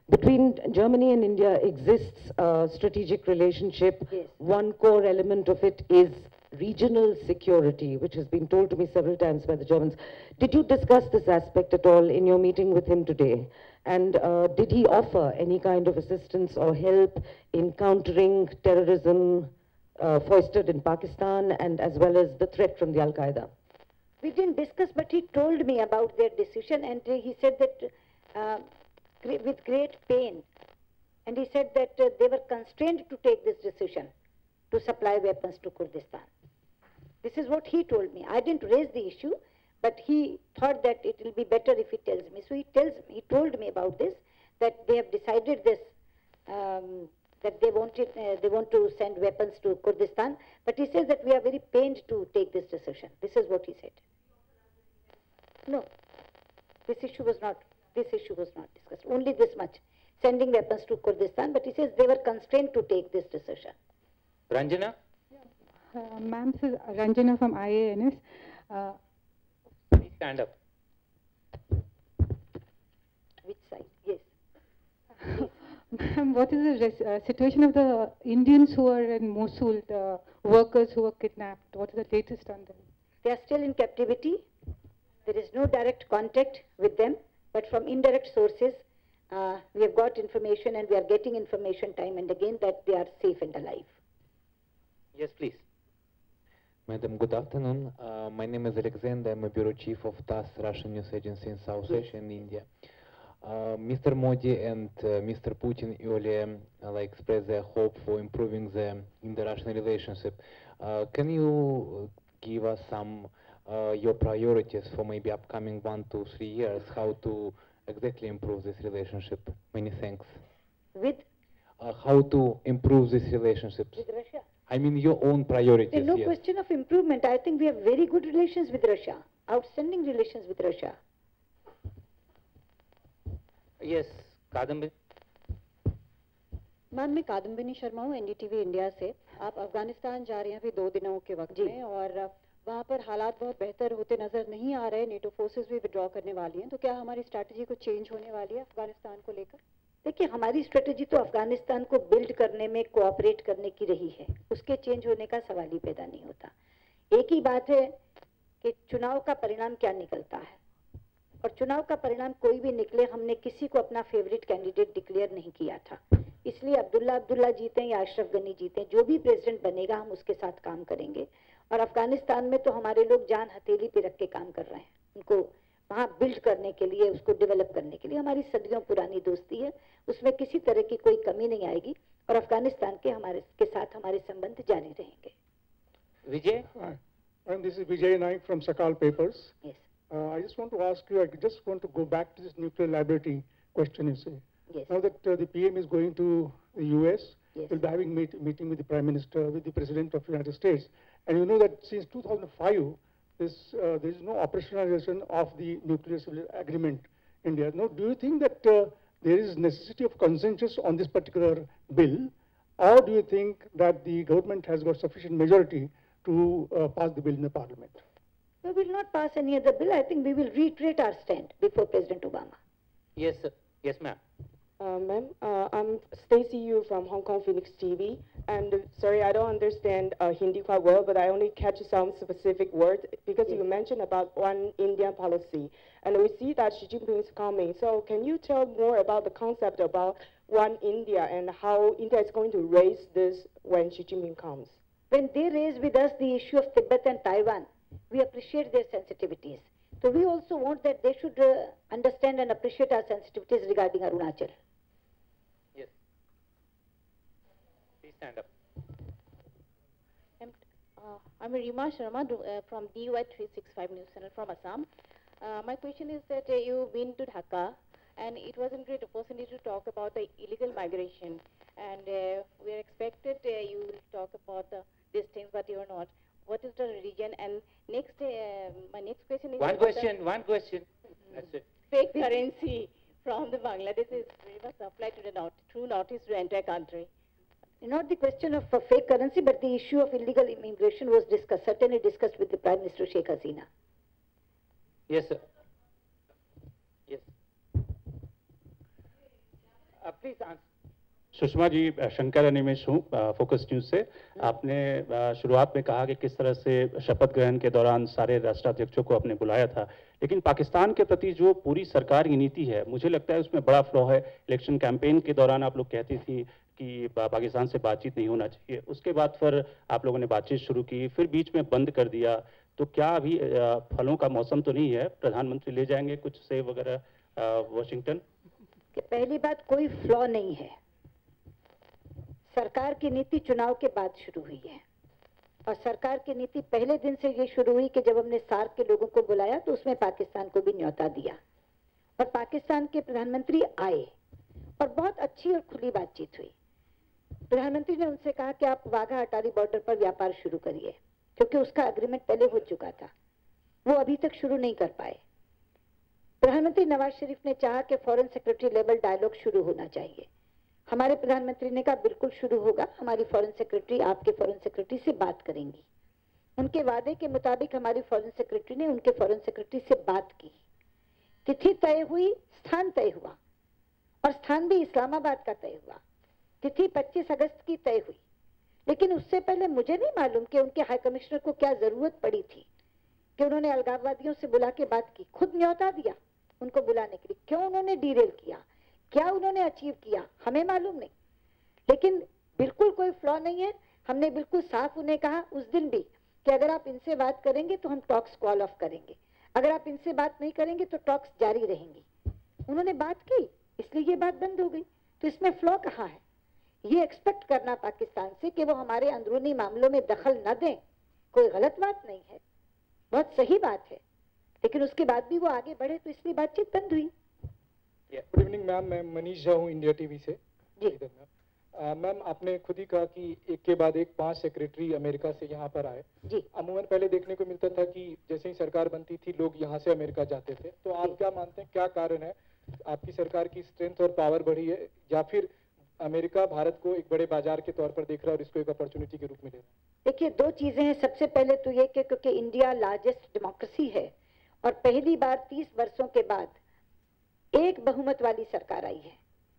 Between Germany and India exists a strategic relationship. Yes. One core element of it is regional security, which has been told to me several times by the Germans. Did you discuss this aspect at all in your meeting with him today? And did he offer any kind of assistance or help in countering terrorism foisted in Pakistan and as well as the threat from the Al-Qaeda? We didn't discuss, but he told me about their decision, and he said that with great pain, and he said that they were constrained to take this decision to supply weapons to Kurdistan. This is what he told me. I didn't raise the issue, but he thought that it will be better if he tells me. So he told me about this, that they have decided this, that they want to send weapons to Kurdistan, but he says that we are very pained to take this decision. This is what he said. No, this issue was not discussed. Only this much, sending weapons to Kurdistan, but he says they were constrained to take this decision. Ranjana? Ma'am, this is Ranjana from IANS. Please stand up. Which side? Yes. Ma'am, what is the situation of the Indians who are in Mosul, the workers who were kidnapped? What is the latest on them? They are still in captivity. There is no direct contact with them, but from indirect sources, we have got information and we are getting information time and again that they are safe and alive. Yes, please. Madam, good afternoon. My name is Alexander. I'm a bureau chief of TASS, Russian news agency in South Asia and India. Mr. Modi and Mr. Putin earlier expressed their hope for improving the Indo-Russian relationship. Can you give us some your priorities for maybe upcoming 1 to 3 years, how to exactly improve this relationship? Many thanks. With? How to improve this relationship? With Russia? I mean your own priorities. There's no yes. question of improvement. I think we have very good relations with Russia, outstanding relations with Russia. Yes, Kadambi. Ma'am मैं कादम्बिनी शर्मा हूँ NDTV India से। आप अफगानिस्तान जा रहे हैं अभी 2 दिनों के वक्त में और वहाँ पर हालात बहुत बेहतर होते नजर नहीं आ रहे, नेटो फोर्सेस भी विड्रॉ करने वाली हैं, तो क्या हमारी स्ट्रैटेजी को चेंज होने वाली है अफगानिस्तान को लेकर? देखिए, हमारी स्ट्रेटेजी तो अफगानिस्तान को बिल्ड करने में कोऑपरेट करने की रही है, उसके चेंज होने का सवाल ही पैदा नहीं होता। एक ही बात है कि चुनाव का परिणाम क्या निकलता है, और चुनाव का परिणाम कोई भी निकले, हमने किसी को अपना फेवरेट कैंडिडेट डिक्लेयर नहीं किया था। इसलिए अब्दुल्ला जीते या अशरफ गनी जीते, जो भी प्रेसिडेंट बनेगा हम उसके साथ काम करेंगे। और अफगानिस्तान में तो हमारे लोग जान हथेली पे रख के काम कर रहे हैं, उनको वहाँ बिल्ड करने के लिए, उसको डेवलप करने के लिए। हमारी सदियों पुरानी दोस्ती है, उसमें किसी तरह की कोई कमी नहीं आएगी और अफगानिस्तान के साथ हमारे संबंध जारी रहेंगे। Vijay? And this is Vijay Naik from Sakal Papers. Yes. I just want to ask you, I just want to go back to this nuclear liability question you say. Yes. Now that the PM is going to the US, yes, will be having meeting with the Prime Minister, with the President of the United States. And you know that since 2005, there is no operationalization of the nuclear civil agreement in India. Now, do you think that there is necessity of consensus on this particular bill, or do you think that the government has got sufficient majority to pass the bill in the Parliament? We will not pass any other bill. I think we will reiterate our stand before President Obama. Yes, sir. Yes, ma'am. Ma'am, I'm Stacey Yu from Hong Kong Phoenix TV, and sorry, I don't understand Hindi quite well, but I only catch some specific words because you mentioned about one India policy, and we see that Xi Jinping is coming. So can you tell more about the concept about one India and how India is going to raise this when Xi Jinping comes? When they raise with us the issue of Tibet and Taiwan, we appreciate their sensitivities. So we also want that they should understand and appreciate our sensitivities regarding Arunachal. Yes. Please stand up. I'm Rima Sharma from DUI 365 News Channel from Assam. My question is that you've been to Dhaka, and it was a great opportunity to talk about the illegal migration. And we are expected you will talk about these things, but you are not. What is the region? And next, my next question is... One question. That's it. Fake currency from the Bangladesh is very much supplied to the through Northeast to the entire country. Not the question of fake currency, but the issue of illegal immigration was discussed, certainly discussed with the Prime Minister Sheikh Hasina. Yes, sir. Yes. Please answer. Sushma ji, Shankar Animesh हूँ focus news से। आपने शुरुआत में कहा कि किस तरह से शपथ ग्रहण के दौरान सारे राष्ट्राध्यक्षों को आपने बुलाया था, लेकिन पाकिस्तान के प्रति जो पूरी सरकार की नीति है, मुझे लगता है उसमें बड़ा फ्लॉ है। इलेक्शन कैंपेन के दौरान आप लोग कहती थी कि पाकिस्तान से बातचीत नहीं होना चाहिए, उसके बाद फिर आप लोगों ने बातचीत शुरू की, फिर बीच में बंद कर दिया। तो क्या अभी फलों का मौसम तो नहीं है? प्रधानमंत्री ले जाएंगे कुछ सेब वगैरह वाशिंगटन? पहली बात, कोई फ्लॉ नहीं है। सरकार की नीति चुनाव के बाद शुरू हुई है, और सरकार की नीति पहले दिन से ये शुरू हुई कि जब हमने सार्क के लोगों को बुलाया तो उसमें पाकिस्तान को भी न्योता दिया, और पाकिस्तान के प्रधानमंत्री आए और बहुत अच्छी और खुली बातचीत हुई। प्रधानमंत्री ने उनसे कहा कि आप वाघा अटारी बॉर्डर पर व्यापार शुरू करिए, क्योंकि उसका एग्रीमेंट पहले हो चुका था, वो अभी तक शुरू नहीं कर पाए। प्रधानमंत्री नवाज शरीफ ने चाहा कि फॉरेन सेक्रेटरी लेवल डायलॉग शुरू होना चाहिए। हमारे प्रधानमंत्री ने कहा बिल्कुल शुरू होगा, हमारी फॉरेन सेक्रेटरी आपके फॉरेन सेक्रेटरी से बात करेंगी। उनके वादे के मुताबिक हमारी फॉरेन सेक्रेटरी ने उनके फॉरेन सेक्रेटरी से बात की, तिथि तय हुई, स्थान तय हुआ, और स्थान भी इस्लामाबाद का तय हुआ। तिथि 25 अगस्त की तय हुई, लेकिन उससे पहले मुझे नहीं मालूम कि उनके हाई कमिश्नर को क्या जरूरत पड़ी थी कि उन्होंने अलगाववादियों से बुला के बात की, खुद न्योता दिया उनको बुलाने के लिए। क्यों उन्होंने डीरेल किया, क्या उन्होंने अचीव किया, हमें मालूम नहीं, लेकिन बिल्कुल कोई फ्लॉ नहीं है। हमने बिल्कुल साफ उन्हें कहा उस दिन भी कि अगर आप इनसे बात करेंगे तो हम टॉक्स कॉल ऑफ करेंगे, अगर आप इनसे बात नहीं करेंगे तो टॉक्स जारी रहेंगी। उन्होंने बात की, इसलिए ये बात बंद हो गई। तो इसमें फ्लॉ कहाँ है? ये एक्सपेक्ट करना पाकिस्तान से कि वो हमारे अंदरूनी मामलों में दखल न दें, कोई गलत बात नहीं है, बहुत सही बात है, लेकिन उसके बाद भी वो आगे बढ़े, तो इसलिए बातचीत बंद हुई। गुड इवनिंग मैम, मैं मनीष झा हूँ इंडिया टीवी से। जी। मैम आपने खुद ही कहा कि एक के बाद एक 5 सेक्रेटरी अमेरिका से यहाँ पर आए जी। अमूमन पहले देखने को मिलता था कि जैसे ही सरकार बनती थी लोग यहाँ से अमेरिका जाते थे, तो आप क्या मानते हैं क्या कारण है? आपकी सरकार की स्ट्रेंथ और पावर बढ़ी है या फिर अमेरिका भारत को एक बड़े बाजार के तौर पर देख रहा है और इसको एक अपॉर्चुनिटी के रूप में ले रहा है? देखिए, दो चीजें हैं। सबसे पहले तो ये कि क्योंकि इंडिया लार्जेस्ट डेमोक्रेसी है और पहली बार 30 वर्षों के बाद एक बहुमत वाली सरकार आई है,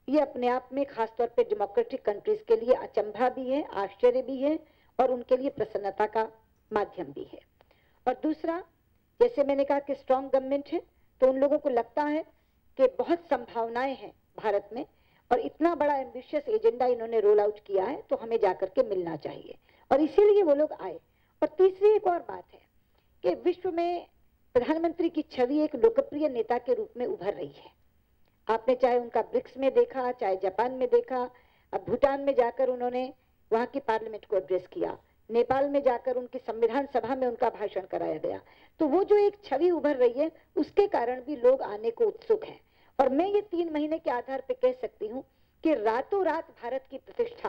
ये अपने आप में खासतौर पे डेमोक्रेटिक कंट्रीज के लिए अचंभा भी है, आश्चर्य भी है और उनके लिए प्रसन्नता का माध्यम भी है। और दूसरा, जैसे मैंने कहा कि स्ट्रांग गवर्नमेंट है, तो उन लोगों को लगता है कि बहुत संभावनाएं हैं भारत में और इतना बड़ा एम्बिशियस एजेंडा इन्होंने रोल आउट किया है, तो हमें जाकर के मिलना चाहिए और इसीलिए वो लोग आए। और तीसरी एक और बात है कि विश्व में प्रधानमंत्री की छवि एक लोकप्रिय नेता के रूप में उभर रही है। आपने चाहे उनका ब्रिक्स में देखा, चाहे जापान में देखा, अब भूटान में जाकर उन्होंने वहाँ की पार्लियामेंट को एड्रेस किया, नेपाल में जाकर उनकी संविधान सभा में उनका भाषण कराया गया। तो वो जो एक छवि उभर रही है उसके कारण भी लोग आने को उत्सुक हैं। और मैं ये 3 महीने के आधार पर कह सकती हूँ कि रातों रात भारत की प्रतिष्ठा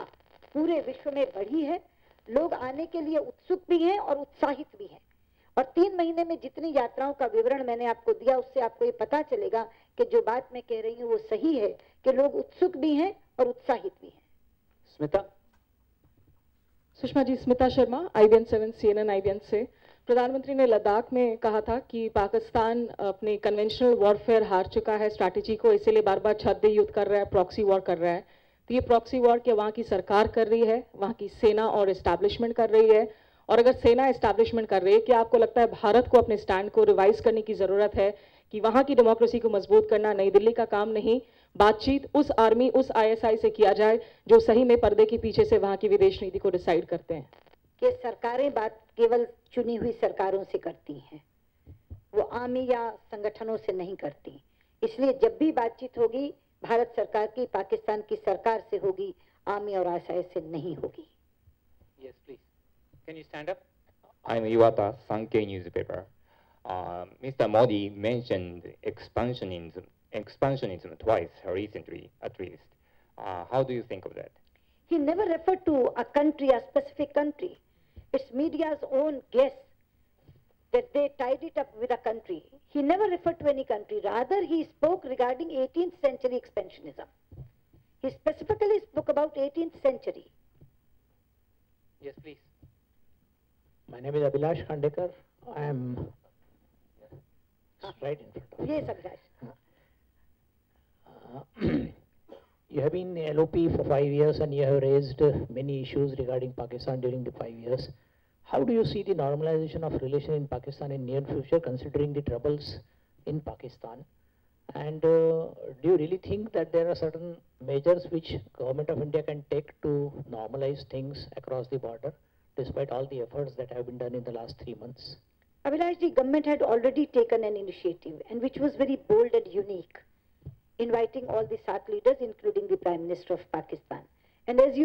पूरे विश्व में बढ़ी है। लोग आने के लिए उत्सुक भी हैं और उत्साहित भी हैं। और 3 महीने में जितनी यात्राओं का विवरण मैंने आपको दिया उससे आपको ये पता चलेगा कि जो बात मैं कह रही हूँ वो सही है कि लोग उत्सुक भी हैं और उत्साहित भी हैं। Smita. Sushma ji, Smita Sharma, IBN7 CNN IBN से। प्रधानमंत्री ने लद्दाख में कहा था कि पाकिस्तान अपनी कन्वेंशनल वॉरफेयर हार चुका है स्ट्रैटेजी को, इसीलिए बार बार छद्म युद्ध कर रहा है, प्रॉक्सी वॉर कर रहा है। तो ये प्रॉक्सी वॉर क्या वहाँ की सरकार कर रही है, वहाँ की सेना और एस्टैब्लिशमेंट कर रही है? और अगर सेना एस्टैब्लिशमेंट कर रही है, क्या आपको लगता है भारत को अपने स्टैंड को रिवाइज करने की जरूरत है कि वहाँ की डेमोक्रेसी को मजबूत करना नई दिल्ली का काम नहीं, बातचीत उस आर्मी, उस ISI से किया जाए जो सही में पर्दे के पीछे से वहाँ की विदेश नीति को डिसाइड करते हैं? कि सरकारें बात केवल चुनी हुई सरकारों से करती हैं, वो आर्मी या संगठनों से नहीं करती। इसलिए जब भी बातचीत होगी भारत सरकार की पाकिस्तान की सरकार से होगी, आर्मी और ISI से नहीं होगी। Yes, please. Can you stand up? I'm Iwata, Sankei newspaper. Mr. Modi mentioned expansionism twice recently, at least. How do you think of that? He never referred to a country, a specific country. It's media's own guess that they tied it up with a country. He never referred to any country. Rather, he spoke regarding 18th century expansionism. He specifically spoke about 18th century. Yes, please. My name is Abhilash Khandekar. I am right in front of you. Yes, Abhilash. You have been LOP for 5 years and you have raised many issues regarding Pakistan during the 5 years. How do you see the normalization of relation in Pakistan in near future, considering the troubles in Pakistan? And do you really think that there are certain measures which Government of India can take to normalize things across the border, despite all the efforts that have been done in the last 3 months? Abhilash, the government had already taken an initiative, and which was very bold and unique, inviting all the SAARC leaders, including the Prime Minister of Pakistan. And as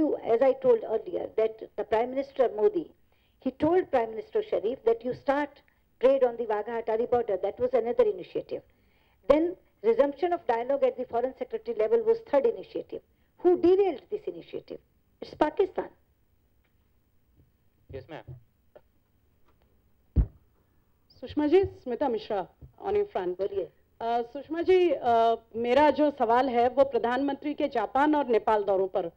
I told earlier, that the Prime Minister Modi, he told Prime Minister Sharif that you start trade on the Wagah-Atari border. That was another initiative. Then resumption of dialogue at the Foreign Secretary level was third initiative. Who derailed this initiative? It's Pakistan. Yes, ma'am. Sushma ji, Smita Mishra on you front. बोलिए। सुषमा जी, मेरा जो सवाल है वो प्रधानमंत्री के Japan और नेपाल दौरों पर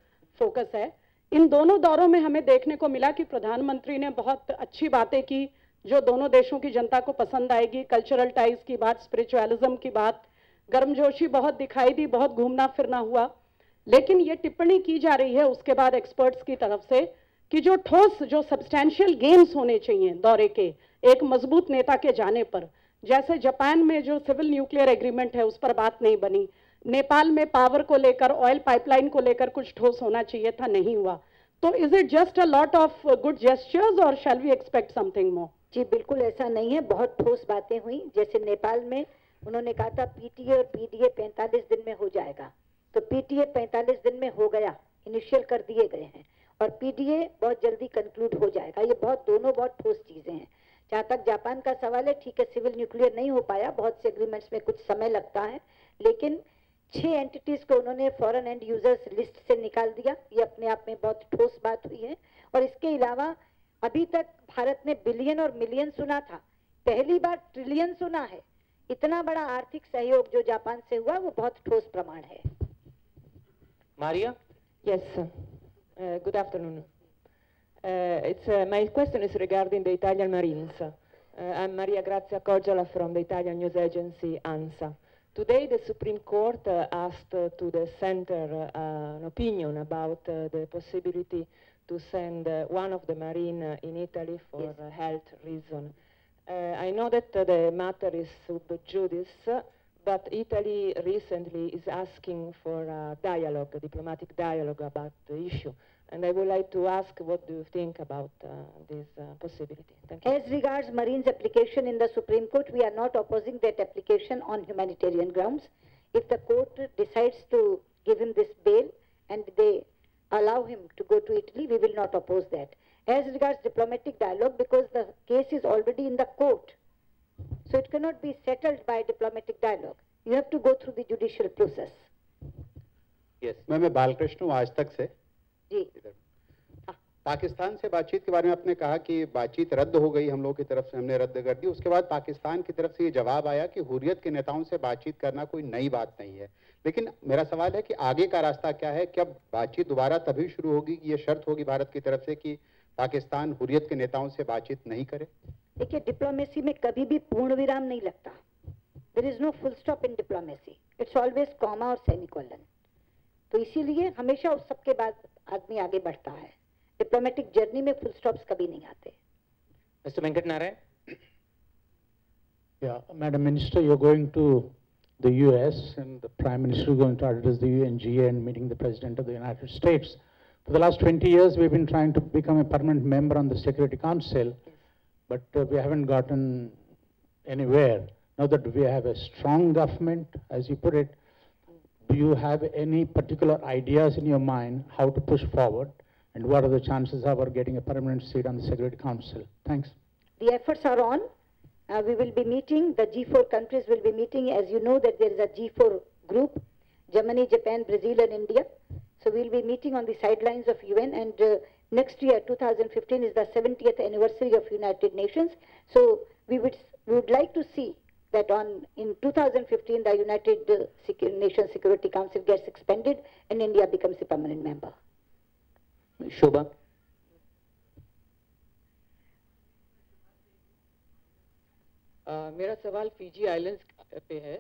फोकस है। इन दोनों दौरों में हमें देखने को मिला कि प्रधानमंत्री ने बहुत अच्छी बातें की जो दोनों देशों की जनता को पसंद आएगी। कल्चरल टाइज की बात, स्पिरिचुअलिज्म की बात, गर्मजोशी बहुत दिखाई दी, बहुत घूमना फिरना हुआ। लेकिन ये टिप्पणी की जा रही है उसके बाद एक्सपर्ट्स की तरफ से कि जो ठोस, जो सब्सटैंशियल गेम्स होने चाहिए दौरे के एक मजबूत नेता के जाने पर, जैसे जापान में जो सिविल न्यूक्लियर एग्रीमेंट है उस पर बात नहीं बनी, नेपाल में पावर को लेकर, ऑयल पाइपलाइन को लेकर कुछ ठोस होना चाहिए था, नहीं हुआ। तो is it just a lot of good gestures और shall we expect something more? जी बिल्कुल ऐसा नहीं है, बहुत ठोस बातें हुई। जैसे नेपाल में उन्होंने कहा था PTA और PDA 45 दिन में हो जाएगा, तो PTA 45 दिन में हो गया, इनिशियल कर दिए गए हैं, और PDA बहुत जल्दी कंक्लूड हो जाएगा। ये दोनों बहुत ठोस चीजें हैं। जहाँ तक जापान का सवाल है, ठीक है, सिविल न्यूक्लियर नहीं हो पाया, बहुत से एग्रीमेंट्स में कुछ समय लगता है, लेकिन 6 एंटिटीज को उन्होंने फॉरेन एंड यूजर्स लिस्ट से निकाल दिया। ये अपने आप में बहुत ठोस बात हुई है। और इसके अलावा अभी तक भारत ने बिलियन और मिलियन सुना था, पहली बार ट्रिलियन सुना है। इतना बड़ा आर्थिक सहयोग जो जापान से हुआ वो बहुत ठोस प्रमाण है। Maria? Yes, good afternoon. My question is regarding the Italian Marines. I'm Maria Grazia Cogiola from the Italian news agency ANSA. Today the Supreme Court asked to the center an opinion about the possibility to send one of the Marine in Italy for health reason. I know that the matter is sub judice, but Italy recently is asking for a dialogue, a diplomatic dialogue about the issue. And I would like to ask, what do you think about this possibility? Thank you. As regards Marine's application in the Supreme Court, we are not opposing that application on humanitarian grounds. If the court decides to give him this bail and they allow him to go to Italy, we will not oppose that. As regards diplomatic dialogue, because the case is already in the court, so it cannot be settled by diplomatic dialogue. You have to go through the judicial process. Yes. मैं बालकृष्ण हूँ आज तक से। जी। पाकिस्तान से बातचीत के बारे में आपने कहा कि बातचीत रद्द हो गई, हम लोगों की तरफ से हमने रद्द कर दी। उसके बाद पाकिस्तान की तरफ से ये जवाब आया कि हुर्रियत के नेताओं से बातचीत करना कोई नई बात नहीं है। लेकिन मेरा सवाल है कि आगे का रास्ता क्या है? क्या बातचीत दोबारा तभी शुरू होगी कि ये शर्त होगी भारत की तरफ से कि पाकिस्तान हुर्रियत के नेताओं से बातचीत नहीं करे? देखिए, डिप्लोमेसी में कभी भी पूर्ण विराम नहीं लगता। There is no full stop in diplomacy, it's always comma और सेमीकोलन। तो इसीलिए हमेशा उस सब के बाद आदमी आगे बढ़ता है। डिप्लोमेटिक जर्नी में फुल स्टॉप्स कभी नहीं आते। Mr. Venkat Narayan? Yeah, Madam Minister, you're going to the US and the Prime Minister is going to address the UNGA and meeting the President of the United States. For the last 20 years, we've been trying to become a permanent member on the Security Council, but we haven't gotten anywhere. Now that we have a strong government, as you put it, do you have any particular ideas in your mind how to push forward, and what are the chances of our getting a permanent seat on the Security Council? Thanks. The efforts are on. We will be meeting, the G4 countries will be meeting. As you know that there is a G4 group, Germany, Japan, Brazil and India. So we will be meeting on the sidelines of UN, and next year, 2015, is the 70th anniversary of United Nations. So we would like to see that in 2015, the United Nations Security Council gets expanded and India becomes a permanent member. Shobha? मेरा सवाल Fiji islands पे है।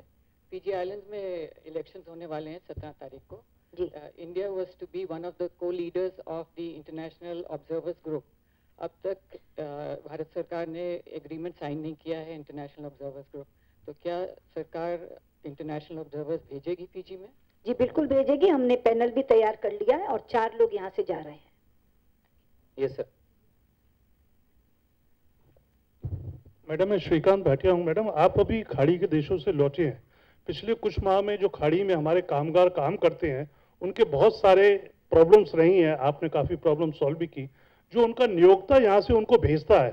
Fiji islands में elections होने वाले हैं 17 तारीख को। India was to be one of the co leaders of the international observers group. अब तक भारत सरकार ने एग्रीमेंट साइन नहीं किया है इंटरनेशनल ऑब्जर्वर्स ग्रुप, तो क्या सरकार इंटरनेशनल ऑब्जर्वर्स भेजेगी फीजी में? जी बिल्कुल भेजेगी। हमने पैनल भी तैयार कर लिया है और 4 लोग यहाँ से जा रहे हैं। Yes sir. मैडम, मैं श्रीकांत भाटिया हूँ। मैडम, आप अभी खाड़ी के देशों से लौटे हैं। पिछले कुछ माह में जो खाड़ी में हमारे कामगार काम करते हैं, उनके बहुत सारे प्रॉब्लम्स रही हैं। आपने काफ़ी प्रॉब्लम सॉल्व भी की। जो उनका नियोक्ता यहाँ से उनको भेजता है,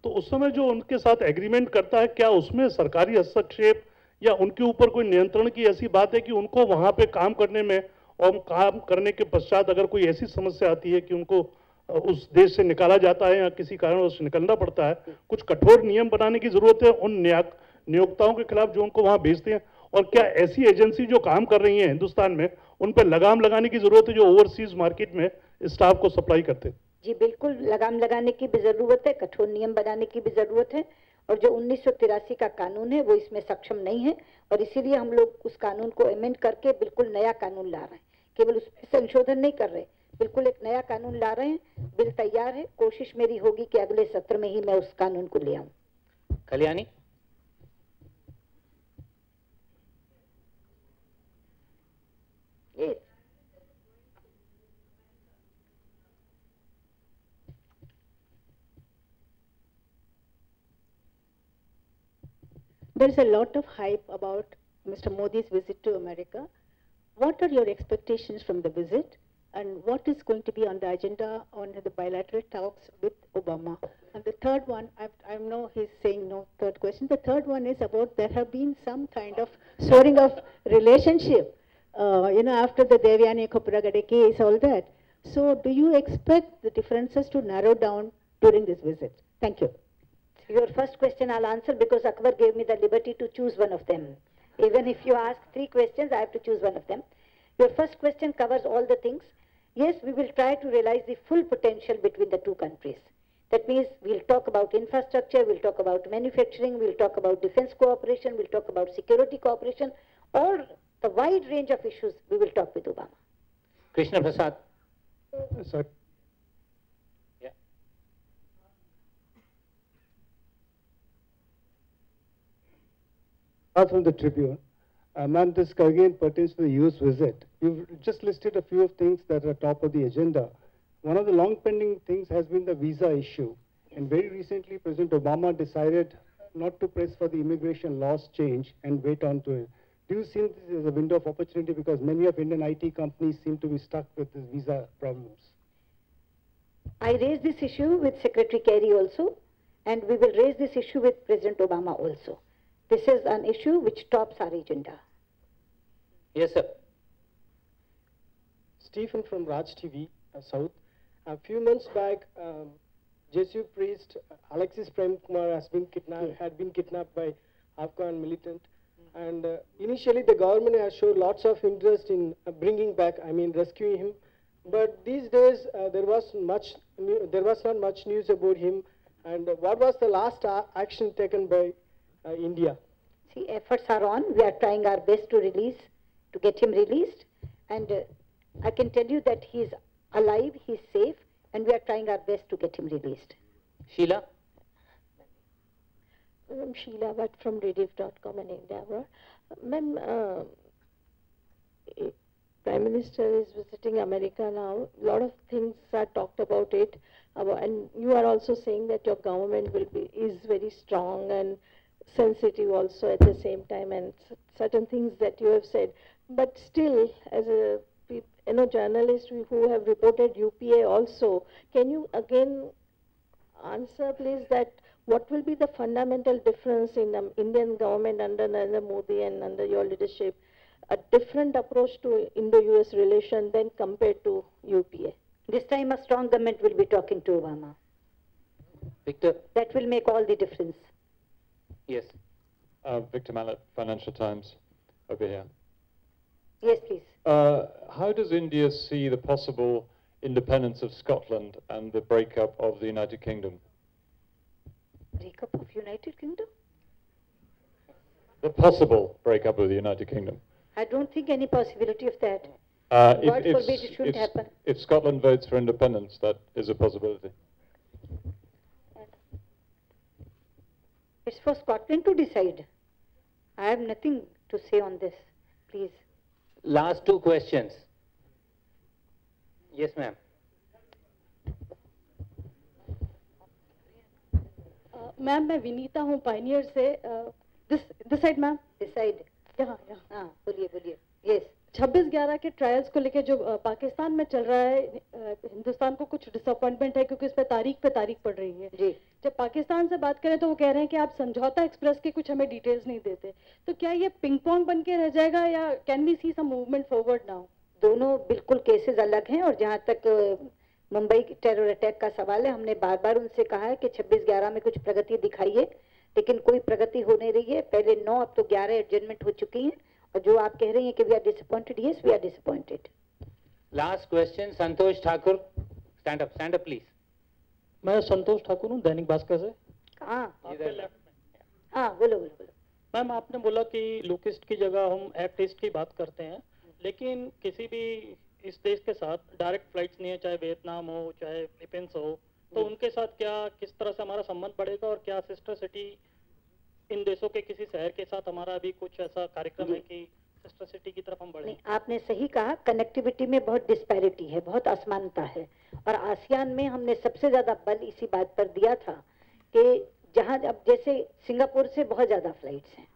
तो उस समय जो उनके साथ एग्रीमेंट करता है, क्या उसमें सरकारी हस्तक्षेप या उनके ऊपर कोई नियंत्रण की ऐसी बात है कि उनको वहाँ पे काम करने में और काम करने के पश्चात अगर कोई ऐसी समस्या आती है कि उनको उस देश से निकाला जाता है या किसी कारण उससे निकलना पड़ता है, कुछ कठोर नियम बनाने की जरूरत है उन नियोक्ताओं के खिलाफ जो उनको वहाँ भेजते हैं? और क्या ऐसी एजेंसी जो काम कर रही है हिंदुस्तान में, उन पर लगाम लगाने की जरूरत है जो ओवरसीज मार्केट में स्टाफ को सप्लाई करते हैं? जी बिल्कुल, लगाम लगाने की भी जरूरत है, कठोर नियम बनाने की भी जरूरत है। और जो 1983 का कानून है वो इसमें सक्षम नहीं है, और इसीलिए हम लोग उस कानून को अमेंड करके बिल्कुल नया कानून ला रहे हैं। केवल उसमें संशोधन नहीं कर रहे, बिल्कुल एक नया कानून ला रहे हैं। बिल तैयार है, कोशिश मेरी होगी कि अगले सत्र में ही मैं उस कानून को ले आऊं। Kalyani? There is a lot of hype about Mr. Modi's visit to America. What are your expectations from the visit, and what is going to be on the agenda on the bilateral talks with Obama? And the third one, I know he's saying no, third question. The third one is about there have been some kind of soaring of relationship after the Devyani Khobragade case, all that. So do you expect the differences to narrow down during this visit? Thank you. Your first question I'll answer because Akbar gave me the liberty to choose one of them. Even if you ask 3 questions, I have to choose one of them. Your first question covers all the things. Yes, we will try to realize the full potential between the 2 countries. That means we'll talk about infrastructure, we'll talk about manufacturing, we'll talk about defense cooperation, we'll talk about security cooperation, all the wide range of issues we will talk with Obama. Krishna Prasad. Sir. Yeah. From the Tribune. Ma'am, this again pertains to the US visit. You've just listed a few of things that are top of the agenda. One of the long pending things has been the visa issue. And very recently, President Obama decided not to press for the immigration laws change and wait on to it. Do you see this as a window of opportunity because many of Indian IT companies seem to be stuck with these visa problems? I raised this issue with Secretary Kerry also, and we will raise this issue with President Obama also. This is an issue which tops our agenda. Yes, sir. Stephen from Raj TV, South. A few months back, Jesuit priest Alexis Prem Kumar had been kidnapped by Afghan militant. And initially the government has shown lots of interest in rescuing him. But these days there was not much news about him. And what was the last action taken by India? See, efforts are on. We are trying our best to get him released. And I can tell you that he is alive, he is safe, and we are trying our best to get him released. Sheila? I'm Sheila Bhatt from Rediff.com and Endeavour. Ma'am, Prime Minister is visiting America now. A lot of things are talked about it. And you are also saying that your government is very strong and sensitive also at the same time, and certain things that you have said. But still, as a journalist who have reported UPA also, can you again answer please that what will be the fundamental difference in the Indian government under Narendra Modi and under your leadership, a different approach to Indo-US relation than compared to UPA? This time a strong government will be talking to Obama. Victor? That will make all the difference. Yes. Victor Mallet, Financial Times, over here. Yes, please. How does India see the possible independence of Scotland and the breakup of the United Kingdom? Breakup of United Kingdom? The possible breakup of the United Kingdom. I don't think any possibility of that. God forbid it shouldn't happen. If Scotland votes for independence, that is a possibility. It's for Scotland to decide. I have nothing to say on this, please. Last 2 questions. Yes, ma'am. Ma'am मैं विनीता हूँ pioneer से this side ma'am this side यहाँ हाँ बोलिए yes 26/11 के trials को लेके जो पाकिस्तान में चल रहा है हिंदुस्तान को कुछ डिसअपॉइंटमेंट है क्योंकि इस पे तारीख पड़ रही है जी। जब पाकिस्तान से बात करें तो वो कह रहे हैं कि आप समझौता एक्सप्रेस के कुछ हमें डिटेल्स नहीं देते, तो क्या ये पिंग पोंग बन के रह जाएगा या can we see some movement forward now? दोनों बिल्कुल केसेस अलग हैं और जहाँ तक मुंबई टेरर अटैक का सवाल है, हमने बार बार उनसे कहा है कि 26/11 में कुछ प्रगति दिखाइए, लेकिन कोई प्रगति हो नहीं रही है। पहले 9 अब तो 11 एडजमेंट हो चुकी हैं और जो आप कह रही हैं कि we are disappointed, yes we are disappointed. Last question Santosh Thakur, stand up please. मैं संतोष ठाकुर हूँ, दैनिक भास्कर से। हाँ बोलो। मैम आपने बोला कि लोकेस्ट की जगह हम एक्ट ईस्ट की बात करते हैं, लेकिन किसी भी इस देश के साथ डायरेक्ट फ्लाइट्स नहीं है, चाहे वियतनाम हो चाहे फिलीपींस हो, तो उनके साथ किस तरह से हमारा संबंध बढ़ेगा और क्या सिस्टर सिटी इन देशों के किसी शहर के साथ हमारा अभी कुछ ऐसा कार्यक्रम है कि सिस्टर सिटी की तरफ हम बढ़ें? आपने सही कहा, कनेक्टिविटी में बहुत डिस्पैरिटी है, बहुत असमानता है और आसियान में हमने सबसे ज्यादा बल इसी बात पर दिया था कि जहां अब जैसे सिंगापुर से बहुत ज्यादा फ्लाइट्स हैं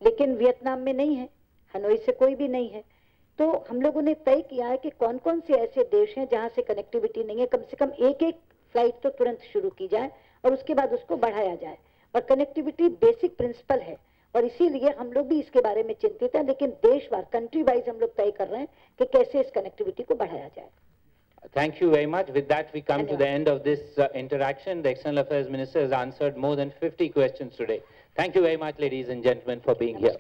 लेकिन वियतनाम में नहीं है, हनोई से कोई भी नहीं है, तो हम लोगों ने तय किया है कि कौन कौन से ऐसे देश हैं जहां से कनेक्टिविटी नहीं है, कम से कम एक फ्लाइट तो तुरंत शुरू की जाए और उसके बाद उसको बढ़ाया जाए। और कनेक्टिविटी बेसिक प्रिंसिपल है और इसीलिए हम लोग भी इसके बारे में चिंतित हैं, लेकिन देशवार कंट्री वाइज हम लोग तय कर रहे हैं कि कैसे इस कनेक्टिविटी को बढ़ाया जाए. Thank you very much. With that, we come to the end of this interaction. The External Affairs Minister has answered more than 50 questions today. Thank you very much, ladies and gentlemen, for being here.